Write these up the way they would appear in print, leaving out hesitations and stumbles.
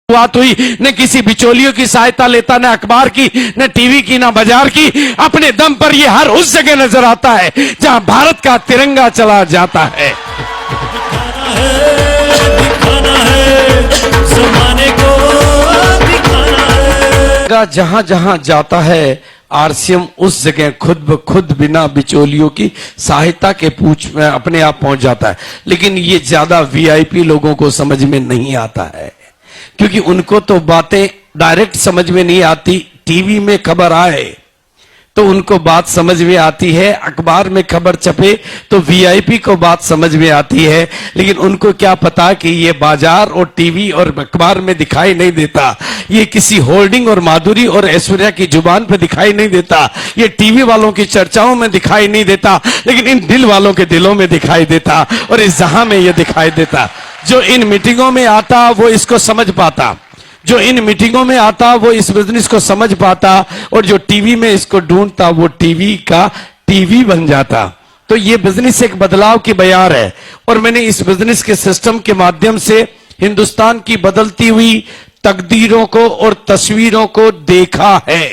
शुरुआत हुई, न किसी बिचौलियों की सहायता लेता, न अखबार की, न टीवी की, न बाजार की। अपने दम पर ये हर उस जगह नजर आता है जहां भारत का तिरंगा चला जाता है। दिखाना है ज़माने को दिखाना है। जहां जहां जाता है आरसीएम उस जगह खुद ब खुद बिना बिचौलियों की सहायता के पूछ में अपने आप पहुंच जाता है। लेकिन ये ज्यादा वीआईपी लोगों को समझ में नहीं आता है, क्योंकि उनको तो बातें डायरेक्ट समझ में नहीं आती। टीवी में खबर आए तो उनको बात समझ में आती है, अखबार में खबर छपे तो वीआईपी को बात समझ में आती है। लेकिन उनको क्या पता कि ये बाजार और टीवी और अखबार में दिखाई नहीं देता, ये किसी होल्डिंग और माधुरी और ऐश्वर्या की जुबान पे दिखाई नहीं देता, ये टीवी वालों की चर्चाओं में दिखाई नहीं देता, लेकिन इन दिल वालों के दिलों में दिखाई देता और इस जहां में ये दिखाई देता। जो इन मीटिंगों में आता वो इसको समझ पाता, जो इन मीटिंगों में आता वो इस बिजनेस को समझ पाता, और जो टीवी में इसको ढूंढता वो टीवी का टीवी बन जाता। तो ये बिजनेस एक बदलाव की बयार है, और मैंने इस बिजनेस के सिस्टम के माध्यम से हिंदुस्तान की बदलती हुई तकदीरों को और तस्वीरों को देखा है।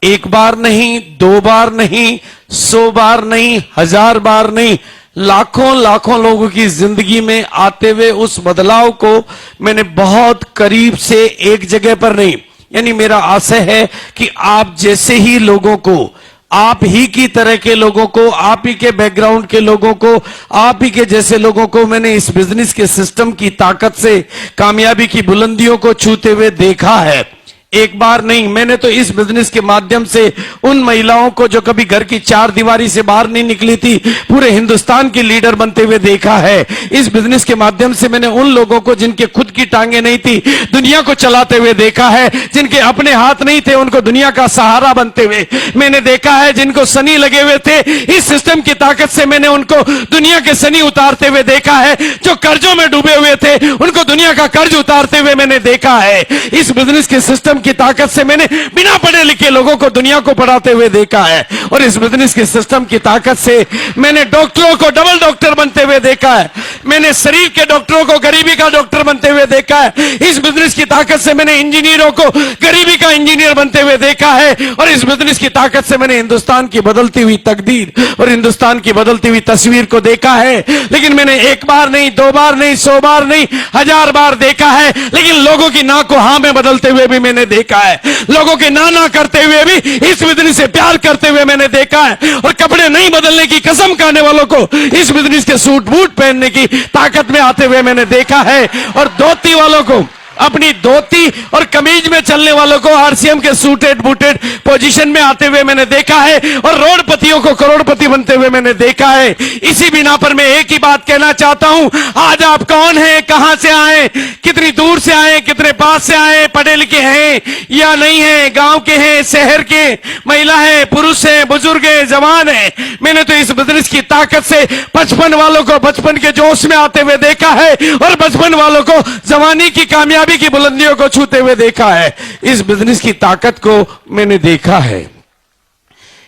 एक बार नहीं, दो बार नहीं, 100 बार नहीं, 1000 बार नहीं, लाखों लाखों लोगों की जिंदगी में आते हुए उस बदलाव को मैंने बहुत करीब से एक जगह पर नहीं, यानी मेरा आशय है कि आप जैसे ही लोगों को, आप ही की तरह के लोगों को, आप ही के बैकग्राउंड के लोगों को, आप ही के जैसे लोगों को मैंने इस बिजनेस के सिस्टम की ताकत से कामयाबी की बुलंदियों को छूते हुए देखा है। एक बार नहीं, मैंने तो इस बिजनेस के माध्यम से उन महिलाओं को जो कभी घर की चार दीवारी से बाहर नहीं निकली थी, पूरे हिंदुस्तान की लीडर बनते हुए देखा है। इस बिजनेस के माध्यम से मैंने उन लोगों को जिनके खुद की टांगे नहीं थी, दुनिया को चलाते हुए देखा है। जिनके अपने हाथ नहीं थे, उनको दुनिया का सहारा बनते हुए मैंने देखा है। जिनको सनी लगे हुए थे, इस सिस्टम की ताकत से मैंने उनको दुनिया के सनी उतारते हुए देखा है। जो कर्जों में डूबे हुए थे, उनको दुनिया का कर्ज उतारते हुए मैंने देखा है। इस बिजनेस के सिस्टम की ताकत से मैंने बिना पढ़े लिखे लोगों को दुनिया को पढ़ाते हुए देखा है, और इस बिजनेस के सिस्टम की ताकत से मैंने डॉक्टरों को डबल डॉक्टर बनते हुए देखा है। मैंने शरीर के डॉक्टरों को गरीबी का डॉक्टर बनते हुए देखा है। इस बिजनेस की ताकत से मैंने इंजीनियरों को गरीबी का इंजीनियर बनते हुए देखा है, और इस बिजनेस की ताकत से मैंने हिंदुस्तान की बदलती हुई तकदीर और हिंदुस्तान की बदलती हुई तस्वीर को देखा है। लेकिन मैंने एक बार नहीं, दो बार नहीं, 100 बार नहीं, 1000 बार देखा है। लेकिन लोगों की ना को हां में बदलते हुए भी मैंने देखा है। लोगों के ना करते हुए भी इस बिजनेस से प्यार करते हुए मैंने देखा है, और कपड़े नहीं बदलने की कसम खाने वालों को इस बिजनेस के सूट बूट पहनने की ताकत में आते हुए मैंने देखा है, और धोती वालों को, अपनी धोती और कमीज में चलने वालों को आरसीएम के सूटेड बूटेड पोजीशन में आते हुए मैंने देखा है, और रोडपतियों को करोड़पति बनते हुए मैंने देखा है। इसी बिना पर मैं एक ही बात कहना चाहता हूं, आज आप कौन हैं, कहां से आए, कितनी दूर से आए, कितने पास से आए, पढ़े लिखे हैं या नहीं हैं, गांव के हैं, शहर के, महिला है, पुरुष है, बुजुर्ग है, जवान है, मैंने तो इस बिजनेस की ताकत से 55 वालों को बचपन के जोश में आते हुए देखा है, और 55 वालों को जवानी की कामयाबी की बुलंदियों को छूते हुए देखा है। इस बिजनेस की ताकत को मैंने देखा है।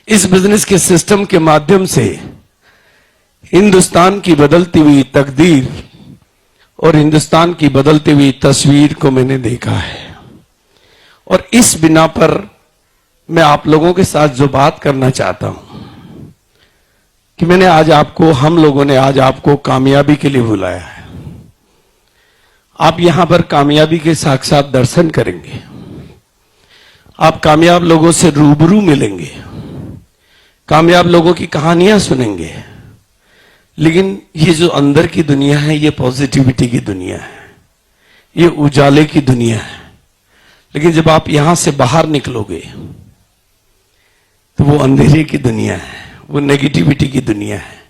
इस बिजनेस के सिस्टम के माध्यम से हिंदुस्तान की बदलती हुई तकदीर और हिंदुस्तान की बदलती हुई तस्वीर को मैंने देखा है, और इस बिना पर मैं आप लोगों के साथ जो बात करना चाहता हूं कि मैंने आज आपको, हम लोगों ने आज आपको कामयाबी के लिए बुलाया है। आप यहां पर कामयाबी के साक्षात दर्शन करेंगे, आप कामयाब लोगों से रूबरू मिलेंगे, कामयाब लोगों की कहानियां सुनेंगे। लेकिन ये जो अंदर की दुनिया है, ये पॉजिटिविटी की दुनिया है, ये उजाले की दुनिया है। लेकिन जब आप यहां से बाहर निकलोगे तो वो अंधेरे की दुनिया है, वो नेगेटिविटी की दुनिया है।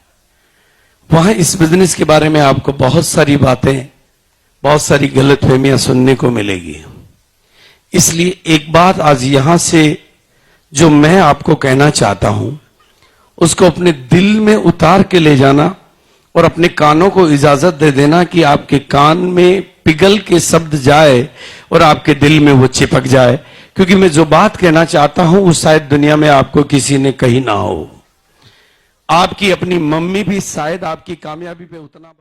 वहां इस बिजनेस के बारे में आपको बहुत सारी बातें, बहुत सारी गलतफहमियां सुनने को मिलेगी। इसलिए एक बात आज यहां से जो मैं आपको कहना चाहता हूं, उसको अपने दिल में उतार के ले जाना, और अपने कानों को इजाजत दे देना कि आपके कान में पिघल के शब्द जाए और आपके दिल में वो चिपक जाए। क्योंकि मैं जो बात कहना चाहता हूं वो शायद दुनिया में आपको किसी ने कही ना हो। आपकी अपनी मम्मी भी शायद आपकी कामयाबी पे उतना